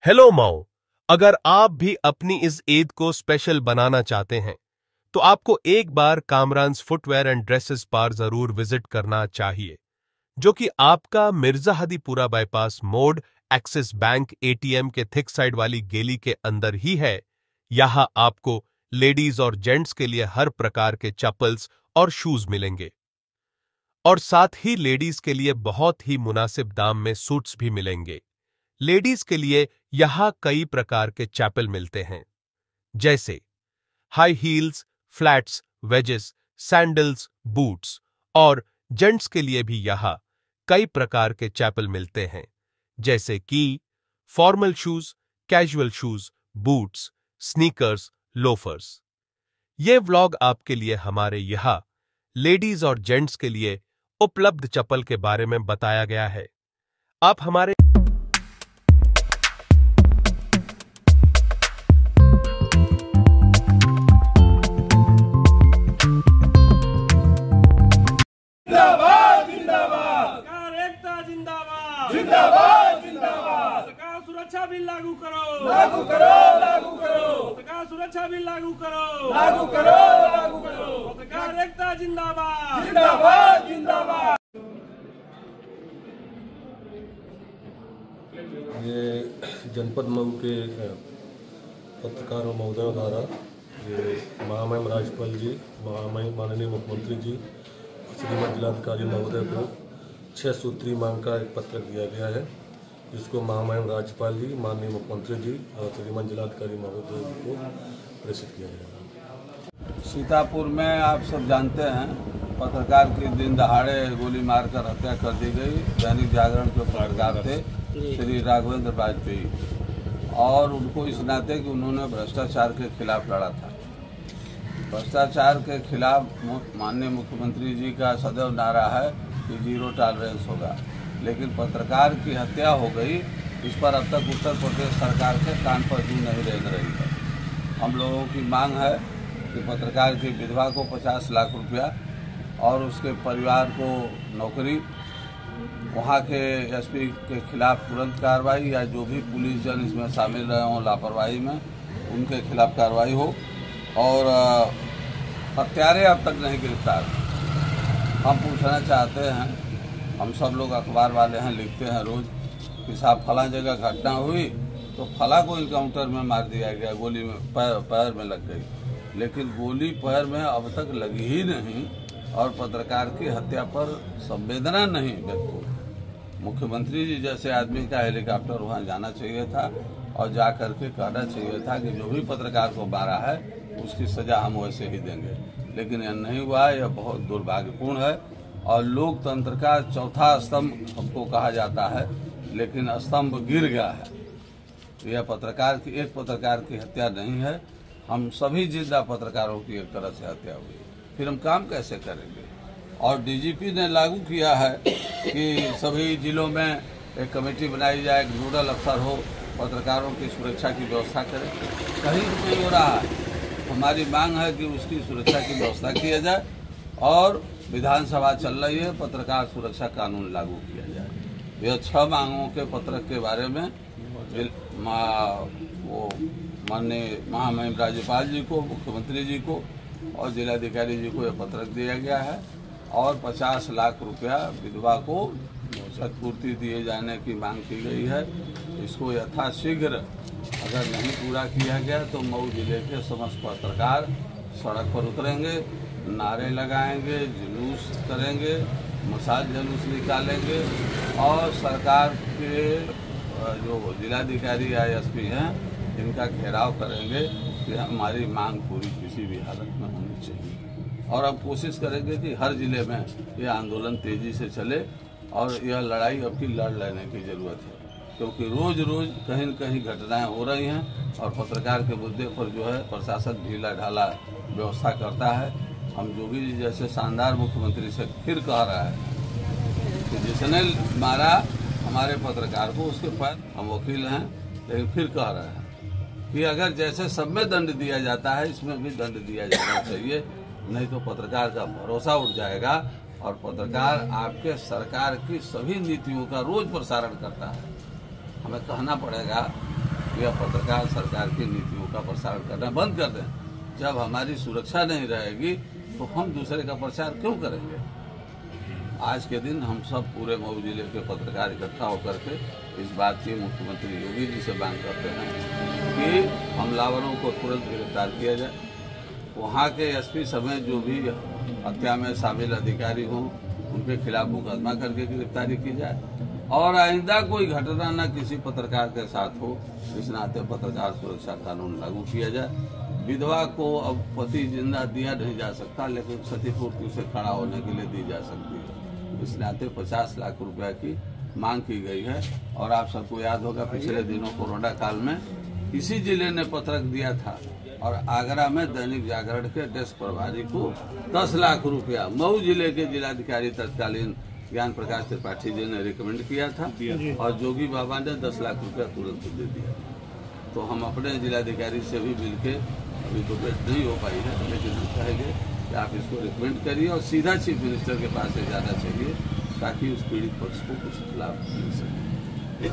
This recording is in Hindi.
हेलो मऊ, अगर आप भी अपनी इस ईद को स्पेशल बनाना चाहते हैं तो आपको एक बार कामरान्स फुटवेयर एंड ड्रेसेस बार जरूर विजिट करना चाहिए, जो कि आपका मिर्जा हदीपुरा बाईपास मोड़ एक्सिस बैंक एटीएम के थिक साइड वाली गेली के अंदर ही है। यहां आपको लेडीज और जेंट्स के लिए हर प्रकार के चप्पल्स और शूज मिलेंगे और साथ ही लेडीज के लिए बहुत ही मुनासिब दाम में सूट्स भी मिलेंगे। लेडीज के लिए यहां कई प्रकार के चैपल मिलते हैं, जैसे high heels, flats, wages, sandals, boots, और जेंट्स के लिए भी यहां कई प्रकार के चैपल मिलते हैं, जैसे कि formal shoes, casual shoes, boots, sneakers, loafers. ये व्लॉग आपके लिए हमारे यहां लेडीज और जेंट्स के लिए उपलब्ध चप्पल के बारे में बताया गया है। आप हमारे जिंदाबाद जिंदाबाद। पत्रकार सुरक्षा बिल लागू करो, लागू करो, लागू करो। पत्रकार सुरक्षा बिल लागू करो, लागू करो, लागू करो। पत्रकार एकता जिंदाबाद, जिंदाबाद जिंदाबाद। ये जनपद मऊ के पत्रकारों महोदयों द्वारा ये महामहिम राज्यपाल जी, माननीय मुख्यमंत्री जी, श्रीमद जिलाधिकारी महोदय को 6 सूत्री मांग का एक पत्र दिया गया है, जिसको महामहिम राज्यपाल जी, माननीय मुख्यमंत्री जी और श्रीमद जिलाधिकारी महोदय जी को प्रेषित किया जाएगा। सीतापुर में आप सब जानते हैं, पत्रकार की दिन दहाड़े गोली मारकर हत्या कर दी गई। दैनिक जागरण के पत्रकार थे श्री राघवेंद्र वाजपेयी, और उनको इस नाते कि उन्होंने भ्रष्टाचार के खिलाफ लड़ा था। भ्रष्टाचार के खिलाफ माननीय मुख्यमंत्री जी का सदैव नारा है कि जीरो टॉलरेंस होगा, लेकिन पत्रकार की हत्या हो गई, इस पर अब तक उत्तर प्रदेश सरकार के कान पर जू नहीं रेंग रही है। हम लोगों की मांग है कि पत्रकार की विधवा को 50 लाख रुपया और उसके परिवार को नौकरी, वहाँ के एसपी के खिलाफ तुरंत कार्रवाई, या जो भी पुलिस जन इसमें शामिल रहे हों लापरवाही में, उनके खिलाफ कार्रवाई हो, और हत्यारे अब तक नहीं गिरफ्तार। हम पूछना चाहते हैं, हम सब लोग अखबार वाले हैं, लिखते हैं रोज कि साहब फला जगह घटना हुई तो फला को इनकाउंटर में मार दिया गया, गोली में पैर में लग गई, लेकिन गोली पैर में अब तक लगी ही नहीं, और पत्रकार की हत्या पर संवेदना नहीं व्यक्त हुई। मुख्यमंत्री जी जैसे आदमी का हेलीकॉप्टर वहाँ जाना चाहिए था और जा करके कहना चाहिए था कि जो भी पत्रकार को मारा है उसकी सजा हम वैसे ही देंगे, लेकिन यह नहीं हुआ। यह बहुत दुर्भाग्यपूर्ण है, और लोकतंत्र का चौथा स्तंभ हमको कहा जाता है, लेकिन स्तंभ गिर गया है। यह एक पत्रकार की हत्या नहीं है, हम सभी जिंदा पत्रकारों की एक तरह से हत्या हुई, फिर हम काम कैसे करेंगे। और डीजीपी ने लागू किया है कि सभी जिलों में एक कमेटी बनाई जाए, एक नोडल अफसर हो, पत्रकारों की सुरक्षा की व्यवस्था करे। कहीं नहीं हो रहा है। हमारी मांग है कि उसकी सुरक्षा की व्यवस्था किया जाए, और विधानसभा चल रही है, पत्रकार सुरक्षा कानून लागू किया जाए। यह 6 मांगों के पत्रक के बारे में वो माननीय महामहिम राज्यपाल जी को, मुख्यमंत्री जी को और जिलाधिकारी जी को यह पत्रक दिया गया है, और 50 लाख रुपया विधवा को क्षतिपूर्ति दिए जाने की मांग की गई है। इसको यथाशीघ्र अगर नहीं पूरा किया गया तो मऊ जिले के समस्त पत्रकार सड़क पर उतरेंगे, नारे लगाएंगे, जुलूस करेंगे, मशाल जुलूस निकालेंगे, और सरकार के जो जिलाधिकारी या एसपी हैं इनका घेराव करेंगे कि हमारी मांग पूरी किसी भी हालत में होनी चाहिए। और हम कोशिश करेंगे कि हर जिले में यह आंदोलन तेजी से चले, और यह लड़ाई अब की लड़ लेने की ज़रूरत है, क्योंकि रोज रोज कहीं न कहीं घटनाएं हो रही हैं, और पत्रकार के मुद्दे पर जो है प्रशासन ढीला ढाला व्यवस्था करता है। हम जोगी जी जैसे शानदार मुख्यमंत्री से फिर कह रहा है कि जिसने मारा हमारे पत्रकार को उसके पैर, हम वकील हैं, लेकिन फिर कह रहे हैं कि अगर जैसे सब में दंड दिया जाता है इसमें भी दंड दिया जाना चाहिए, नहीं तो पत्रकार का भरोसा उठ जाएगा, और पत्रकार आपके सरकार की सभी नीतियों का रोज प्रसारण करता है। हमें कहना पड़ेगा कृपया पत्रकार सरकार की नीतियों का प्रसार करना बंद कर दें। जब हमारी सुरक्षा नहीं रहेगी तो हम दूसरे का प्रचार क्यों करेंगे। आज के दिन हम सब पूरे मऊ जिले के पत्रकार इकट्ठा होकर के इस बात की मुख्यमंत्री योगी जी से मांग करते हैं कि हमलावरों को तुरंत गिरफ्तार किया जाए। वहाँ के एसपी समेत जो भी हत्या में शामिल अधिकारी हों उनके खिलाफ मुकदमा करके गिरफ्तारी की जाए और आइंदा कोई घटना न किसी पत्रकार के साथ हो, इस नाते पत्रकार सुरक्षा कानून लागू किया जाए। विधवा को अब पति जिंदा दिया नहीं जा सकता, लेकिन क्षतिपूर्ति उसे खड़ा होने के लिए दी जा सकती है। इस नाते 50 लाख रुपया की मांग की गई है। और आप सबको याद होगा पिछले दिनों कोरोना काल में इसी जिले ने पत्रक दिया था और आगरा में दैनिक जागरण के डेस्क प्रभारी को 10 लाख रुपया मऊ जिले के जिलाधिकारी तत्कालीन ज्ञान प्रकाश त्रिपाठी जी ने रिकमेंड किया था और जोगी बाबा ने 10 लाख रुपया तुरंत दे दिया। तो हम अपने जिलाधिकारी से भी मिलके, अभी तो भेंट नहीं हो पाई है, लेकिन हम कहेंगे कि आप इसको रिकमेंड करिए और सीधा चीफ मिनिस्टर के पास से जाना चाहिए ताकि उस पीड़ित पक्ष को कुछ लाभ मिल सके।